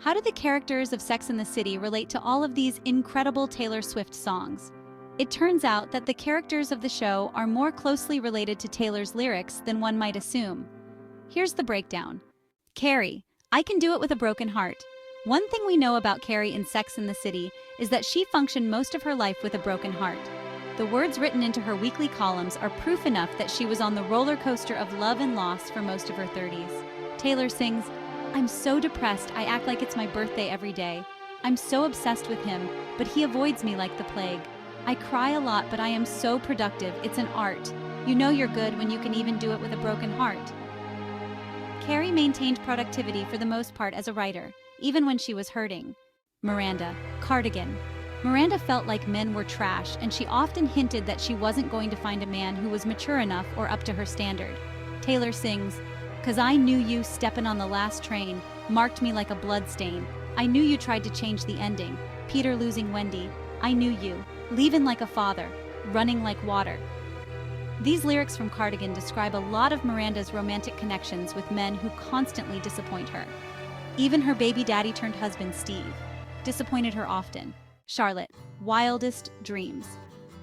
How do the characters of Sex and the City relate to all of these incredible Taylor Swift songs? It turns out that the characters of the show are more closely related to Taylor's lyrics than one might assume. Here's the breakdown. Carrie, I can do it with a broken heart. One thing we know about Carrie in Sex and the City is that she functioned most of her life with a broken heart. The words written into her weekly columns are proof enough that she was on the roller coaster of love and loss for most of her 30s. Taylor sings, "I'm so depressed, I act like it's my birthday every day. I'm so obsessed with him, but he avoids me like the plague. I cry a lot, but I am so productive, it's an art. You know you're good when you can even do it with a broken heart." Carrie maintained productivity for the most part as a writer, even when she was hurting. Miranda, cardigan. Miranda felt like men were trash, and she often hinted that she wasn't going to find a man who was mature enough or up to her standard. Taylor sings, "'Cause I knew you steppin' on the last train, marked me like a bloodstain. I knew you tried to change the ending, Peter losing Wendy. I knew you, leavin' like a father, running like water." These lyrics from Cardigan describe a lot of Miranda's romantic connections with men who constantly disappoint her. Even her baby daddy turned husband, Steve, disappointed her often. Charlotte, wildest dreams.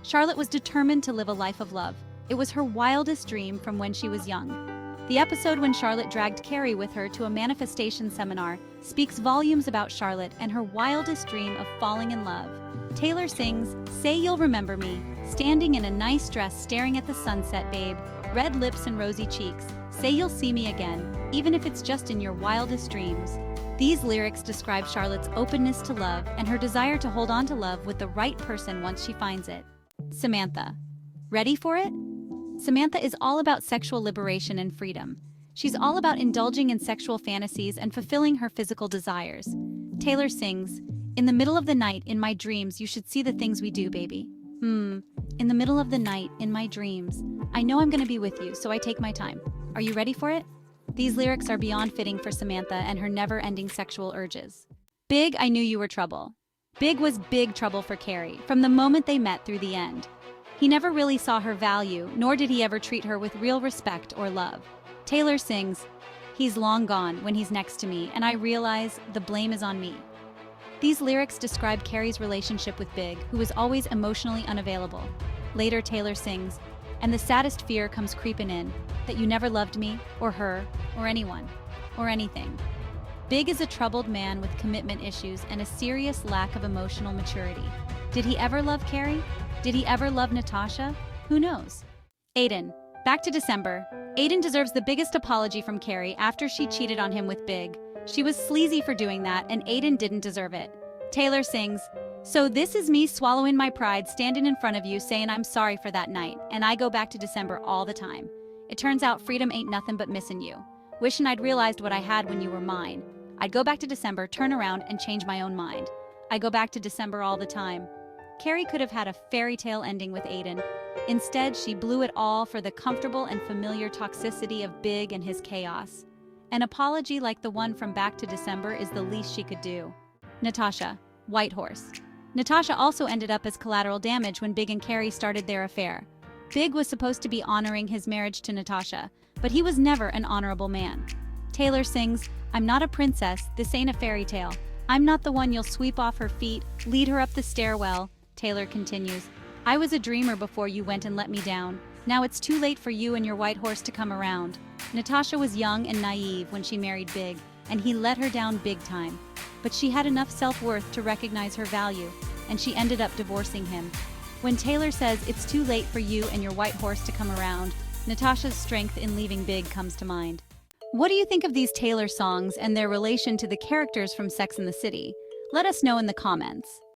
Charlotte was determined to live a life of love. It was her wildest dream from when she was young. The episode when Charlotte dragged Carrie with her to a manifestation seminar speaks volumes about Charlotte and her wildest dream of falling in love. Taylor sings, "Say you'll remember me, standing in a nice dress staring at the sunset, babe, red lips and rosy cheeks. Say you'll see me again, even if it's just in your wildest dreams." These lyrics describe Charlotte's openness to love and her desire to hold on to love with the right person once she finds it. Samantha. Ready for it? Samantha is all about sexual liberation and freedom. She's all about indulging in sexual fantasies and fulfilling her physical desires. Taylor sings, "In the middle of the night, in my dreams, you should see the things we do, baby. In the middle of the night, in my dreams. I know I'm gonna be with you, so I take my time. Are you ready for it?" These lyrics are beyond fitting for Samantha and her never-ending sexual urges. Big, I knew you were trouble. Big was big trouble for Carrie, from the moment they met through the end. He never really saw her value, nor did he ever treat her with real respect or love. Taylor sings, "He's long gone when he's next to me, and I realize the blame is on me." These lyrics describe Carrie's relationship with Big, who was always emotionally unavailable. Later, Taylor sings, "And the saddest fear comes creeping in, that you never loved me, or her, or anyone, or anything." Big is a troubled man with commitment issues and a serious lack of emotional maturity. Did he ever love Carrie? Did he ever love Natasha? Who knows? Aiden. Back to December. Aiden deserves the biggest apology from Carrie after she cheated on him with Big. She was sleazy for doing that, and Aiden didn't deserve it. Taylor sings, "So this is me swallowing my pride, standing in front of you, saying I'm sorry for that night, and I go back to December all the time. It turns out freedom ain't nothing but missing you. Wishing I'd realized what I had when you were mine. I'd go back to December, turn around, and change my own mind. I go back to December all the time." Carrie could have had a fairy tale ending with Aiden. Instead, she blew it all for the comfortable and familiar toxicity of Big and his chaos. An apology like the one from Back to December is the least she could do. Natasha, white horse. Natasha also ended up as collateral damage when Big and Carrie started their affair. Big was supposed to be honoring his marriage to Natasha, but he was never an honorable man. Taylor sings, "I'm not a princess, this ain't a fairy tale. I'm not the one you'll sweep off her feet, lead her up the stairwell." Taylor continues, "I was a dreamer before you went and let me down. Now it's too late for you and your white horse to come around." Natasha was young and naive when she married Big, and he let her down big time. But she had enough self-worth to recognize her value, and she ended up divorcing him. When Taylor says it's too late for you and your white horse to come around, Natasha's strength in leaving Big comes to mind. What do you think of these Taylor songs and their relation to the characters from Sex and the City? Let us know in the comments.